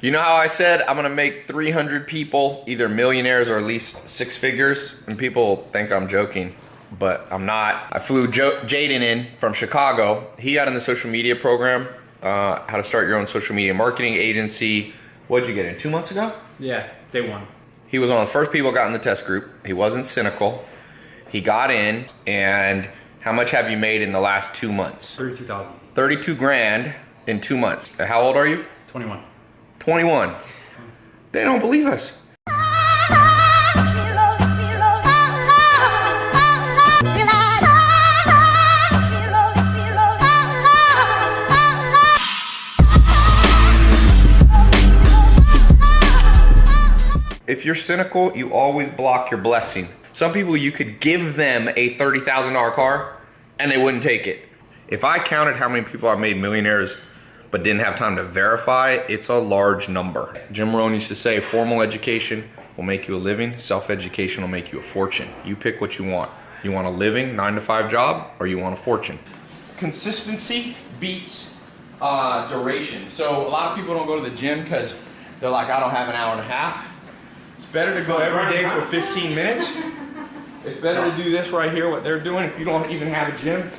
You know how I said I'm gonna make 300 people either millionaires or at least six figures? And people think I'm joking, but I'm not. I flew Jaden in from Chicago. He got in the social media program, how to start your own social media marketing agency. What'd you get in, 2 months ago? Yeah, day one. He was one of the first people who got in the test group. He wasn't cynical. He got in, and how much have you made in the last 2 months? 32,000. 32 grand in 2 months. How old are you? 21. 21. They don't believe us. If you're cynical, you always block your blessing. Some people, you could give them a $30,000 car and they wouldn't take it. If I counted how many people I've made millionaires but didn't have time to verify, it's a large number. Jim Rohn used to say, formal education will make you a living, self-education will make you a fortune. You pick what you want. You want a living, 9-to-5 job, or you want a fortune? Consistency beats duration. So a lot of people don't go to the gym because they're like, I don't have an hour and a half. It's better to go every day for 15 minutes. It's better to do this right here, what they're doing, if you don't even have a gym.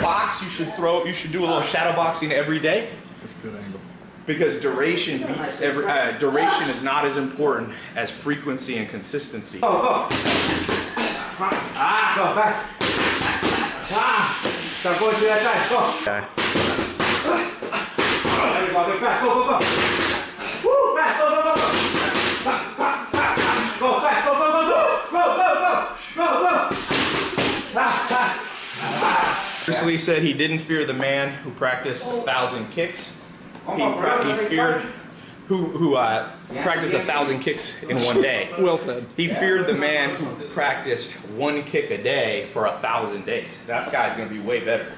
Box, you should do a little shadow boxing every day. That's a good angle. Because duration beats duration is not as important as frequency and consistency. Go back. Start going to that side. Go. Okay. Go fast. Go. Woo, fast. Go. Go fast. Go. Bruce Lee said he didn't fear the man who practiced 1,000 kicks. He feared who practiced 1,000 kicks in one day. Well said. He feared the man who practiced one kick a day for 1,000 days. That guy's gonna be way better.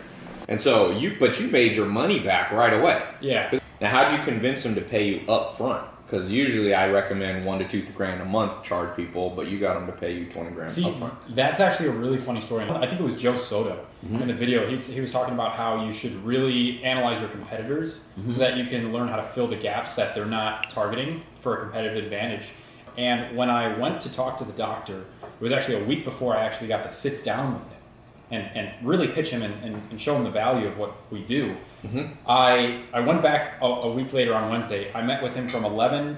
And so you made your money back right away. Yeah. Now, how'd you convince them to pay you up front? Because usually I recommend 1 to 2 grand a month charge people, but you got them to pay you 20 grand See, up front. that's actually a really funny story. I think it was Joe Soto in the video. He was talking about how you should really analyze your competitors so that you can learn how to fill the gaps that they're not targeting for a competitive advantage. And when I went to talk to the doctor, it was actually a week before I actually got to sit down with him and really pitch him and show him the value of what we do. I went back a week later on Wednesday. I met with him from 11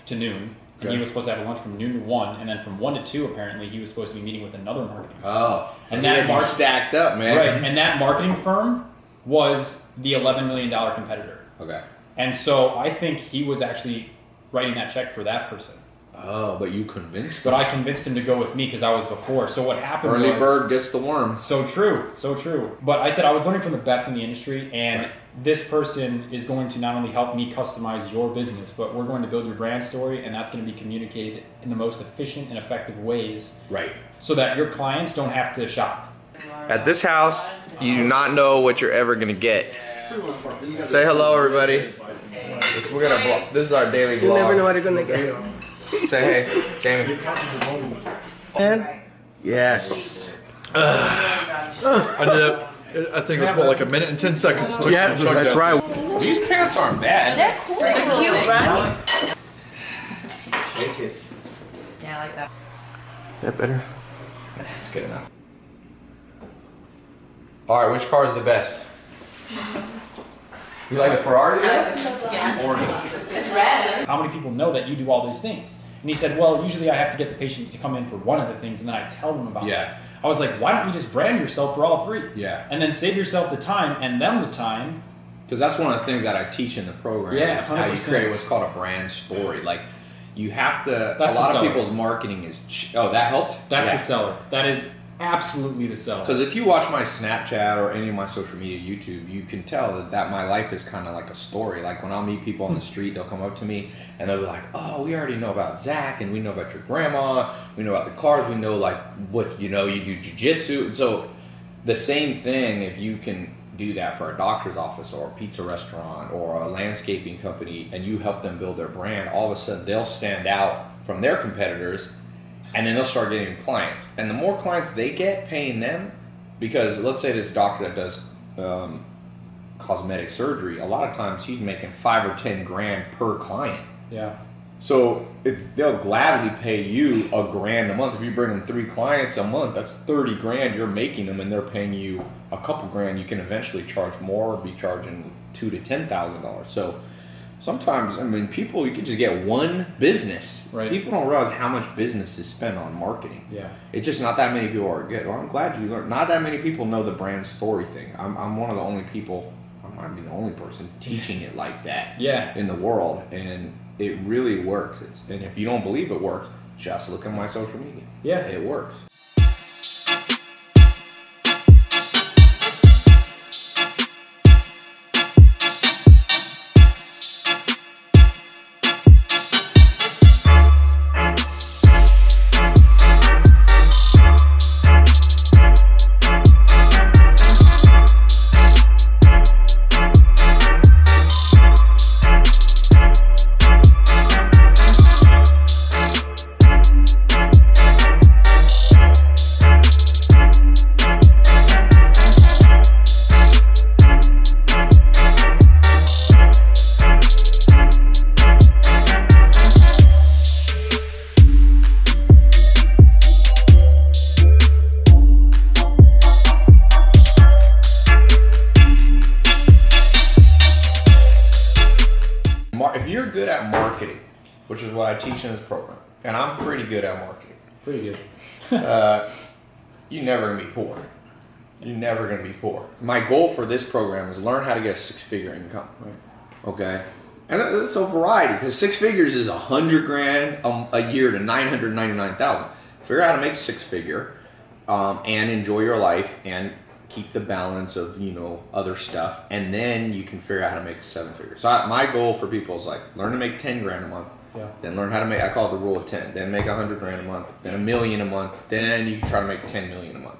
to noon. And he was supposed to have lunch from noon to 1, and then from 1 to 2, apparently, he was supposed to be meeting with another marketing firm. Oh, and that stacked up, man. Right, and that marketing firm was the $11 million competitor. Okay. And so I think he was actually writing that check for that person. Oh, but you convinced him. But I convinced him to go with me because I was before. So what happened Early was... bird gets the worm. So true, so true. But I said I was learning from the best in the industry, and this person is going to not only help me customize your business, but we're going to build your brand story, and that's going to be communicated in the most efficient and effective ways. Right. So that your clients don't have to shop. At this house, you do not know what you're ever going to get. Say hello, everybody. This is our daily vlog. You never know what you're gonna get. Say hey, Damon. And Yes. I did. I think it was what, like a minute and 10 seconds. yeah, that's right. These pants aren't bad. They're cute, right? Shake it. Yeah, I like that. Is that better? That's good enough. All right, which car is the best? You like the Ferrari? It's red. How many people know that you do all these things? And he said, well, usually I have to get the patient to come in for one of the things, and then I tell them about it. I was like, why don't you just brand yourself for all three? Yeah. And then save yourself the time and them the time. Because that's one of the things that I teach in the program. Yeah, is how you 100%. create what's called a brand story. Like, you have to. That's a lot the of seller. people's marketing is. Oh, that helped. That's the seller. That is absolutely the seller. Because if you watch my Snapchat or any of my social media, YouTube, you can tell that my life is kind of like a story. Like when I'll meet people on the street, they'll come up to me and they'll be like, "Oh, we already know about Zach, and we know about your grandma. We know about the cars. We know like what you do jiu-jitsu." And so the same thing, if you can do that for a doctor's office or a pizza restaurant or a landscaping company, and you help them build their brand, all of a sudden they'll stand out from their competitors. And then they'll start getting clients. And the more clients they get paying them, because let's say this doctor that does cosmetic surgery, a lot of times he's making 5 or 10 grand per client. Yeah. So they'll gladly pay you $1,000 a month. If you bring them 3 clients a month, that's 30 grand you're making them, and they're paying you a couple grand. You can eventually charge more, or be charging $2,000 to $10,000. So sometimes, I mean, people, you can just get one business. Right. People don't realize how much business is spent on marketing. Yeah. It's just not that many people are good. Well, I'm glad you learned. Not that many people know the brand story thing. I'm one of the only people, I might be the only person teaching it like that Yeah. in the world. And it really works. And if you don't believe it works, just look at my social media. Yeah. It works. If you're good at marketing, which is what I teach in this program, and I'm pretty good at marketing, Pretty good. you're never gonna be poor. You're never gonna be poor. My goal for this program is learn how to get a 6-figure income. Right. Okay, and it's a variety, because 6 figures is 100 grand a year to 999,000. Figure out how to make 6-figure, and enjoy your life and keep the balance of, you know, other stuff, and then you can figure out how to make a 7-figure. So my goal for people is like learn to make 10 grand a month. Yeah. Then learn how to make, I call it the rule of 10. Then make 100 grand a month. Then $1 million a month. Then you can try to make 10 million a month.